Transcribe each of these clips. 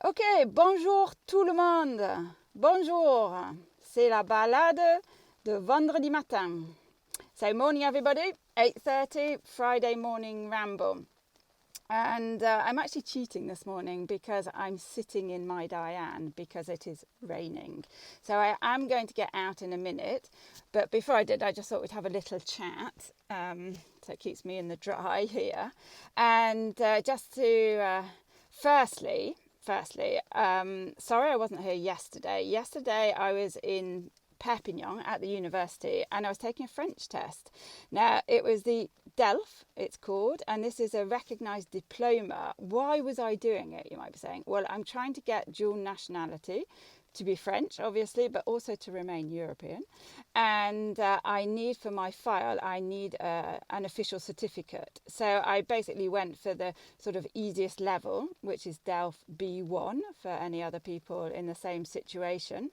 Ok, bonjour tout le monde. Bonjour. C'est la balade de vendredi matin. So morning everybody, 8:30, Friday morning ramble. And I'm actually cheating this morning because I'm sitting in my Diane because it is raining. So I am going to get out in a minute. But before I did, I just thought we'd have a little chat. So it keeps me in the dry here. And just to, firstly, sorry I wasn't here yesterday. Yesterday I was in Perpignan at the university and I was taking a French test. Now it was the DELF, it's called, and this is a recognised diploma. Why was I doing it, you might be saying? Well, I'm trying to get dual nationality, to be French, obviously, but also to remain European. And I need for my file, I need an official certificate. So I basically went for the sort of easiest level, which is DELF B1 for any other people in the same situation.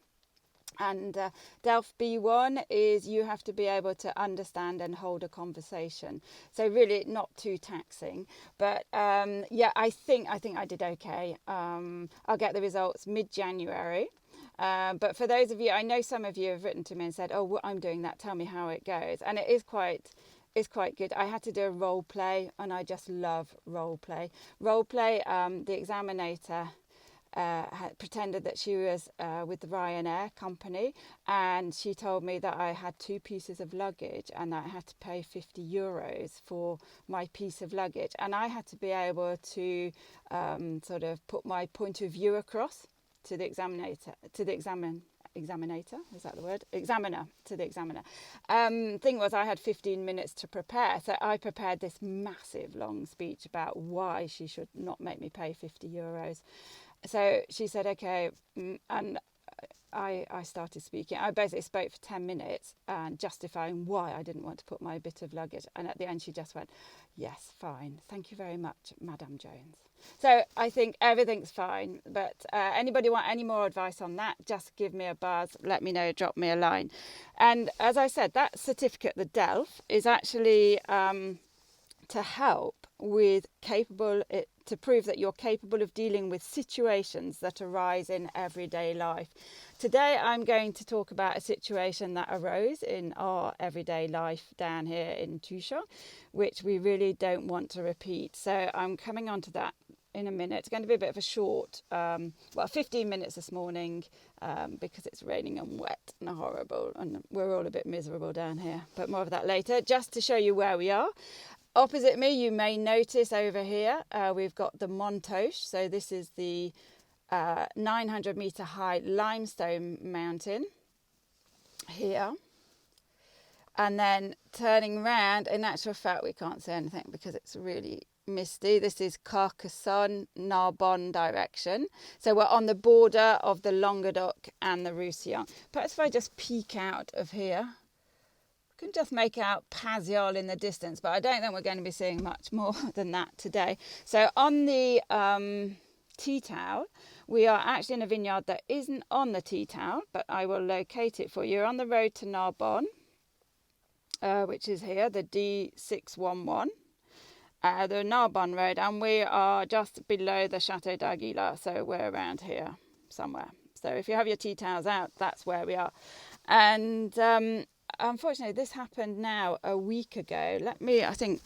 And DELF B1 is you have to be able to understand and hold a conversation. So really not too taxing. But yeah, I think I did okay. I'll get the results mid-January. But for those of you, I know some of you have written to me and said, oh, well, I'm doing that. Tell me how it goes. And it is quite good. I had to do a role play and I just love role play. Role play, the examinator had pretended that she was with the Ryanair company, and she told me that I had 2 pieces of luggage and that I had to pay €50 for my piece of luggage, and I had to be able to sort of put my point of view across to the examiner, is that the word? Examiner, to the examiner. Thing was, I had 15 minutes to prepare, so I prepared this massive long speech about why she should not make me pay €50. So she said, okay, and I started speaking. I basically spoke for 10 minutes and justifying why I didn't want to put my bit of luggage. And at the end, she just went, yes, fine. Thank you very much, Madame Jones. So I think everything's fine. But anybody want any more advice on that, just give me a buzz. Let me know, drop me a line. And as I said, that certificate, the DELF, is actually to help with to prove that you're capable of dealing with situations that arise in everyday life. Today I'm going to talk about a situation that arose in our everyday life down here in Tucson, which we really don't want to repeat. So I'm coming on to that in a minute. It's going to be a bit of a short, 15 minutes this morning because it's raining and wet and horrible and we're all a bit miserable down here, but more of that later. Just to show you where we are. Opposite me, you may notice over here, we've got the Montoche. So this is the 900 metre high limestone mountain here. And then turning around, in actual fact, we can't see anything because it's really misty. This is Carcassonne, Narbonne direction. So we're on the border of the Languedoc and the Roussillon. Perhaps if I just peek out of here. Can just make out Paziol in the distance, but I don't think we're going to be seeing much more than that today. So on the tea towel, we are actually in a vineyard that isn't on the tea towel, but I will locate it for you. You're on the road to Narbonne, which is here, the D611, the Narbonne road, and we are just below the Chateau d'Aguilar, so we're around here somewhere. So if you have your tea towels out, that's where we are. And unfortunately, this happened now a week ago. I think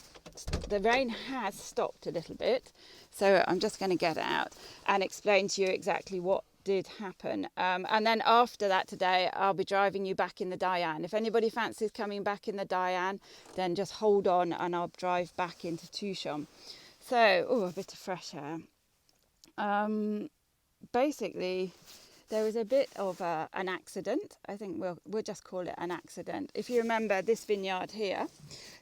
the rain has stopped a little bit. So I'm just going to get out and explain to you exactly what did happen. And then after that today, I'll be driving you back in the Diane. If anybody fancies coming back in the Diane, then just hold on and I'll drive back into Tucson. So, a bit of fresh air. Basically, there was a bit of an accident. I think we'll just call it an accident. If you remember this vineyard here,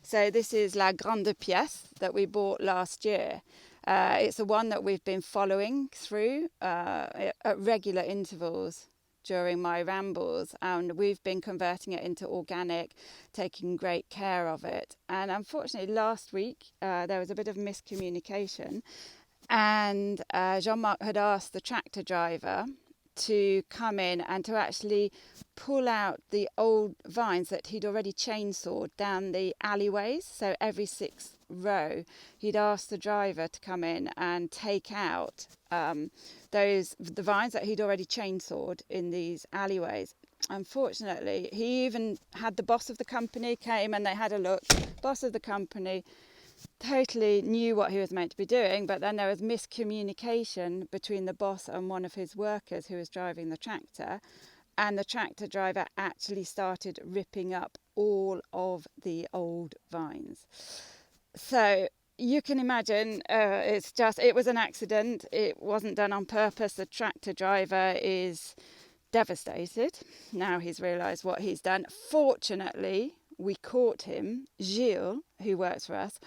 so this is La Grande Pièce that we bought last year. It's the one that we've been following through at regular intervals during my rambles, and we've been converting it into organic, taking great care of it. And unfortunately, last week there was a bit of miscommunication, and Jean-Marc had asked the tractor driver to come in and to actually pull out the old vines that he'd already chainsawed down the alleyways. So every 6 row, he'd asked the driver to come in and take out the vines that he'd already chainsawed in these alleyways. Unfortunately, he even had the boss of the company came and they had a look. Boss of the company totally knew what he was meant to be doing, but then there was miscommunication between the boss and one of his workers who was driving the tractor, and the tractor driver actually started ripping up all of the old vines. So you can imagine, it was an accident. It wasn't done on purpose. The tractor driver is devastated. Now he's realised what he's done. Fortunately, we caught him. Gilles, who works for us,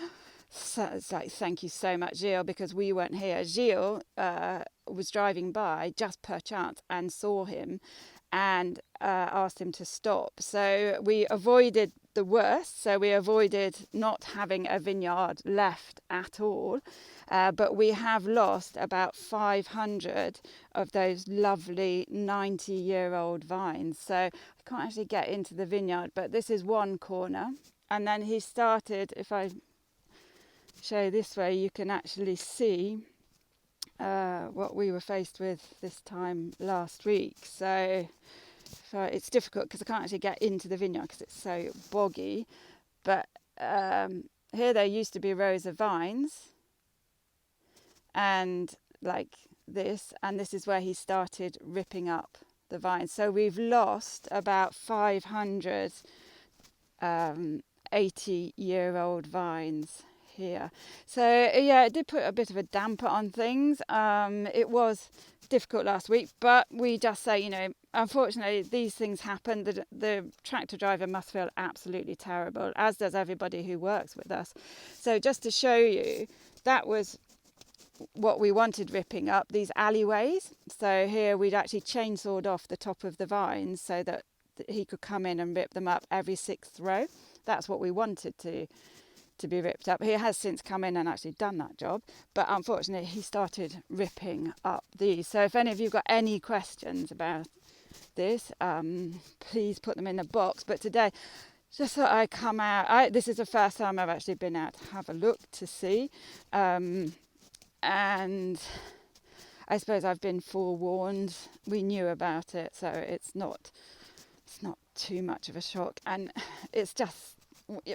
so it's like, thank you so much, Gilles, because we weren't here. Gilles was driving by just per chance and saw him and asked him to stop. So we avoided the worst. So we avoided not having a vineyard left at all. But we have lost about 500 of those lovely 90-year-old vines. So I can't actually get into the vineyard, but this is one corner. And then he started, if I show this way, you can actually see what we were faced with this time last week. So it's difficult because I can't actually get into the vineyard because it's so boggy. But here there used to be rows of vines, and like this, and this is where he started ripping up the vines. So we've lost about 500 80-year-old vines here. So yeah, it did put a bit of a damper on things. It was difficult last week, but we just say, unfortunately these things happen. The tractor driver must feel absolutely terrible, as does everybody who works with us. So just to show you, that was what we wanted ripping up, these alleyways. So here we'd actually chainsawed off the top of the vines so that he could come in and rip them up every 6th row. That's what we wanted to be ripped up. He has since come in and actually done that job, but unfortunately he started ripping up these. So if any of you got any questions about this, please put them in the box. But today, just thought I'd come out. This is the first time I've actually been out to have a look to see, and I suppose I've been forewarned. We knew about it, so it's not too much of a shock, and it's just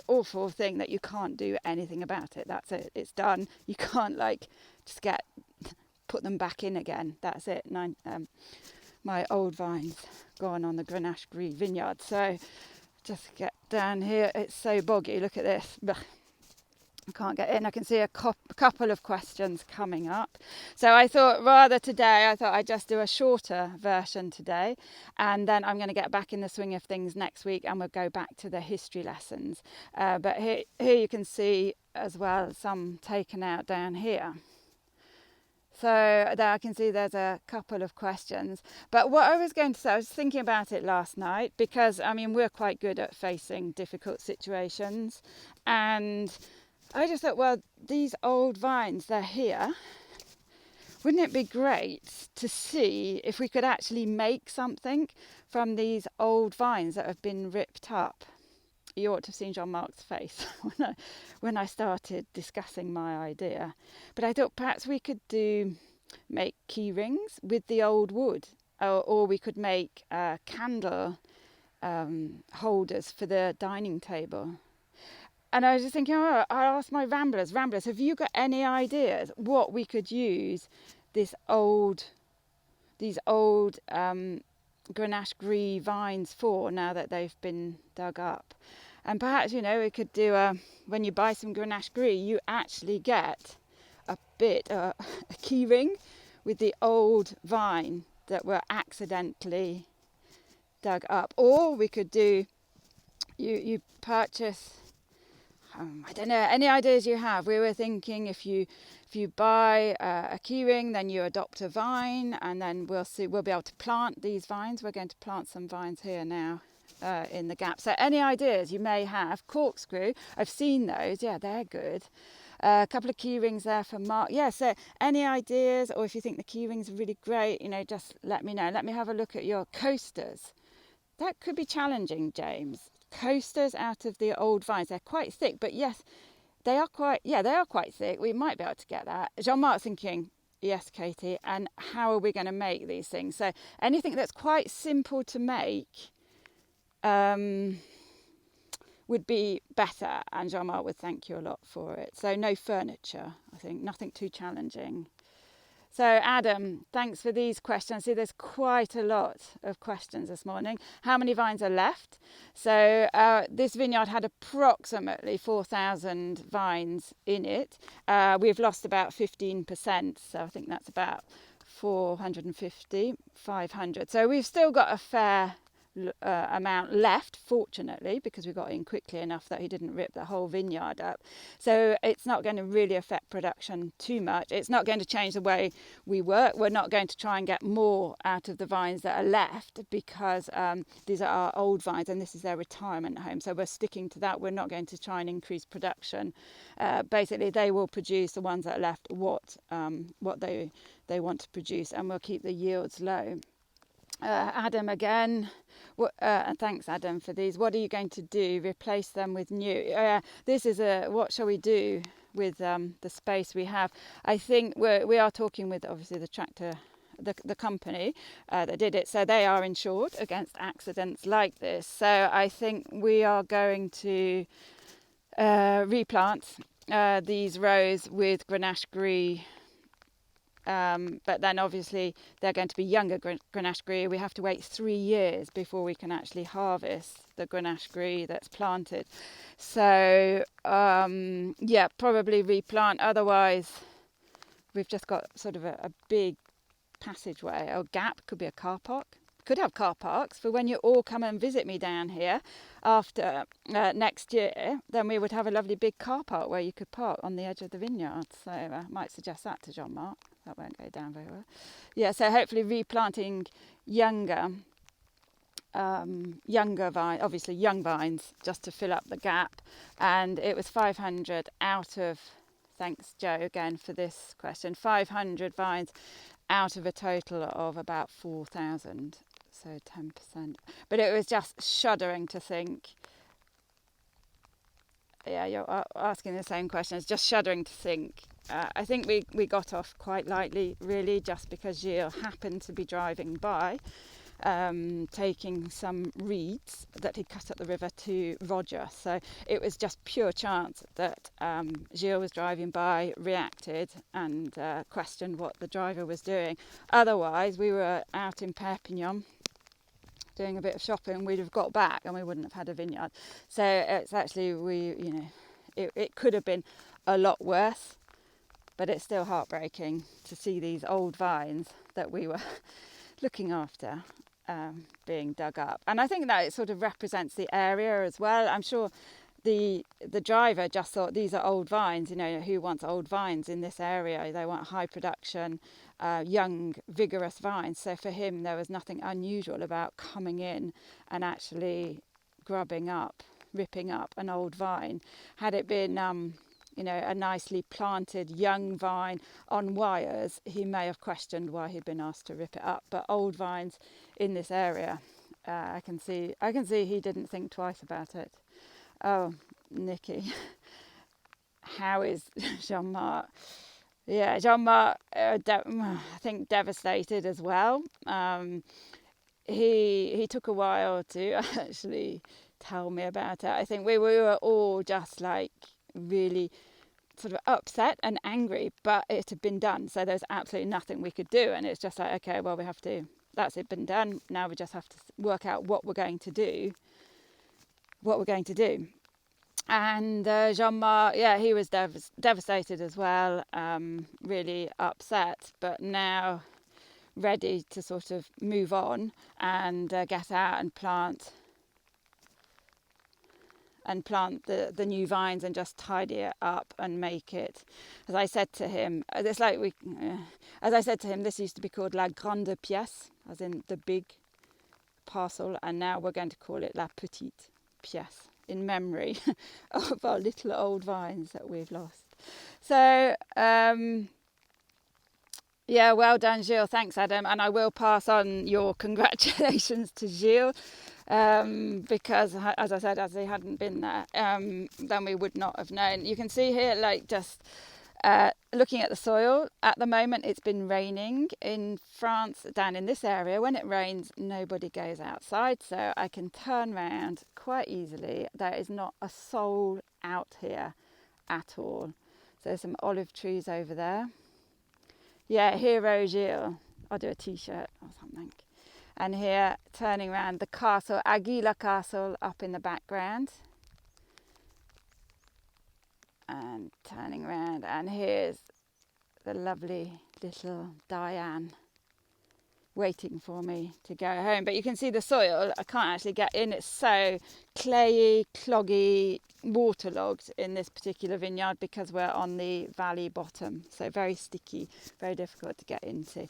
awful thing that you can't do anything about it. That's it, it's done. You can't just put them back in again. That's it. My old vines gone on the Grande Pièce vineyard. So just get down here, it's so boggy. Look at this. I can't get in. I can see a couple of questions coming up. So I thought I'd just do a shorter version today, and then I'm going to get back in the swing of things next week and we'll go back to the history lessons. But here you can see as well some taken out down here. So there I can see there's a couple of questions. But what I was going to say, I was thinking about it last night because, we're quite good at facing difficult situations, and I just thought, well, these old vines, they're here. Wouldn't it be great to see if we could actually make something from these old vines that have been ripped up? You ought to have seen Jean-Marc's face when I started discussing my idea. But I thought perhaps we could make key rings with the old wood, or we could make candle holders for the dining table. And I was just thinking, I'll ask my ramblers, have you got any ideas what we could use these old Grenache Gris vines for now that they've been dug up? And perhaps, we could do when you buy some Grenache Gris, you actually get a key ring with the old vine that were accidentally dug up. Or we could do, you purchase, I don't know, any ideas you have. We were thinking if you buy a keyring, then you adopt a vine, and then we'll be able to plant these vines. We're going to plant some vines here now in the gap. So any ideas you may have. Corkscrew, I've seen those. Yeah, they're good. A couple of key rings there for Mark. Yeah, so any ideas, or if you think the key rings are really great, just let me know. Let me have a look at your coasters. That could be challenging, James. Coasters out of the old vines. They're quite thick, but yes, They are quite thick. We might be able to get that. Jean-Marc's thinking, yes, Katie, and how are we going to make these things? So anything that's quite simple to make would be better, and Jean-Marc would thank you a lot for it. So no furniture, I think, nothing too challenging. So Adam, thanks for these questions. See, there's quite a lot of questions this morning. How many vines are left? So this vineyard had approximately 4,000 vines in it. We've lost about 15%, so I think that's about 450, 500. So we've still got a fair amount left, fortunately, because we got in quickly enough that he didn't rip the whole vineyard up. So it's not going to really affect production too much. It's not going to change the way we work. We're not going to try and get more out of the vines that are left, because these are our old vines and this is their retirement home. So we're sticking to that. We're not going to try and increase production. Basically, they will produce, the ones that are left, what they want to produce, and we'll keep the yields low. Adam again, and thanks Adam for these. What are you going to do? Replace them with new? This is what shall we do with the space we have? I think we are talking with obviously the tractor, the company that did it, so they are insured against accidents like this. So I think we are going to replant these rows with Grenache Gris. But then obviously they're going to be younger Grenache Gris. We have to wait 3 years before we can actually harvest the Grenache Gris that's planted. So probably replant. Otherwise we've just got sort of a big passageway or gap. Could be a car park. Could have car parks for when you all come and visit me down here after next year. Then we would have a lovely big car park where you could park on the edge of the vineyard. So I might suggest that to Jean-Marc. That won't go down very well. Yeah, so hopefully replanting younger vine, obviously young vines, just to fill up the gap. And it was 500 out of, thanks Joe again for this question, 500 vines out of a total of about 4,000. So 10%. But it was just shuddering to think. Yeah, you're asking the same question. It's just shuddering to think. I think we got off quite lightly, really, just because Gilles happened to be driving by, taking some reeds that he cut up the river to Roger. So it was just pure chance that Gilles was driving by, reacted and questioned what the driver was doing. Otherwise, we were out in Perpignan doing a bit of shopping. We'd have got back and we wouldn't have had a vineyard. So it's actually, it could have been a lot worse. But it's still heartbreaking to see these old vines that we were looking after being dug up. And I think that it sort of represents the area as well. I'm sure the driver just thought, these are old vines, who wants old vines in this area? They want high production, young, vigorous vines. So for him, there was nothing unusual about coming in and actually ripping up an old vine. Had it been a nicely planted young vine on wires, he may have questioned why he'd been asked to rip it up. But old vines in this area, I can see he didn't think twice about it. Oh, Nikki, how is Jean-Marc? Yeah, Jean-Marc, I think devastated as well. He took a while to actually tell me about it. I think we were all just like really sort of upset and angry, but it had been done, so there's absolutely nothing we could do. And it's just like, okay, well, that's it, been done. Now we just have to work out what we're going to do. And Jean-Marc, he was devastated as well, really upset, but now ready to sort of move on and get out and plant the new vines and just tidy it up and make it, as I said to him, this used to be called La Grande Pièce, as in the big parcel, and now we're going to call it La Petite Pièce, in memory of our little old vines that we've lost. So Yeah, well done, Gilles. Thanks, Adam. And I will pass on your congratulations to Gilles, because, as I said, as he hadn't been there, then we would not have known. You can see here, like, just looking at the soil. At the moment, it's been raining in France, down in this area. When it rains, nobody goes outside, so I can turn around quite easily. There is not a soul out here at all. So there's some olive trees over there. Yeah, Hero Gilles. I'll do a t-shirt or something. And here, turning around, the castle, Aguila Castle, up in the background. And turning around, and here's the lovely little Diane waiting for me to go home. But you can see the soil, I can't actually get in. It's so clayey, cloggy, waterlogged in this particular vineyard because we're on the valley bottom. So very sticky, very difficult to get into.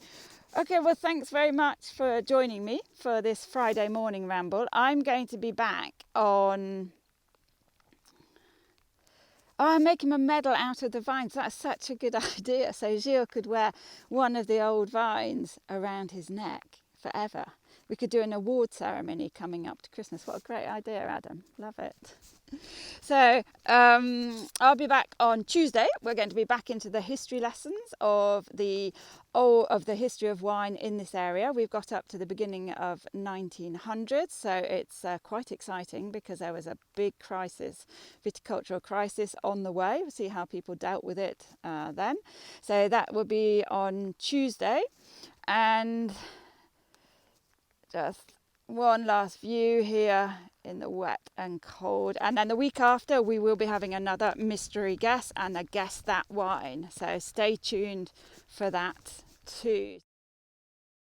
Okay, well, thanks very much for joining me for this Friday morning ramble. I'm going to be back on... Oh, I'm making a medal out of the vines. That's such a good idea. So Gilles could wear one of the old vines around his neck forever. We could do an award ceremony coming up to Christmas. What a great idea, Adam. Love it. So I'll be back on Tuesday. We're going to be back into the history lessons of the history of wine in this area. We've got up to the beginning of 1900, so it's quite exciting because there was a big crisis, viticultural crisis on the way. We'll see how people dealt with it then. So that will be on Tuesday, and just one last view here in the wet and cold. And then the week after, we will be having another mystery guess and a Guess That Wine. So stay tuned for that too.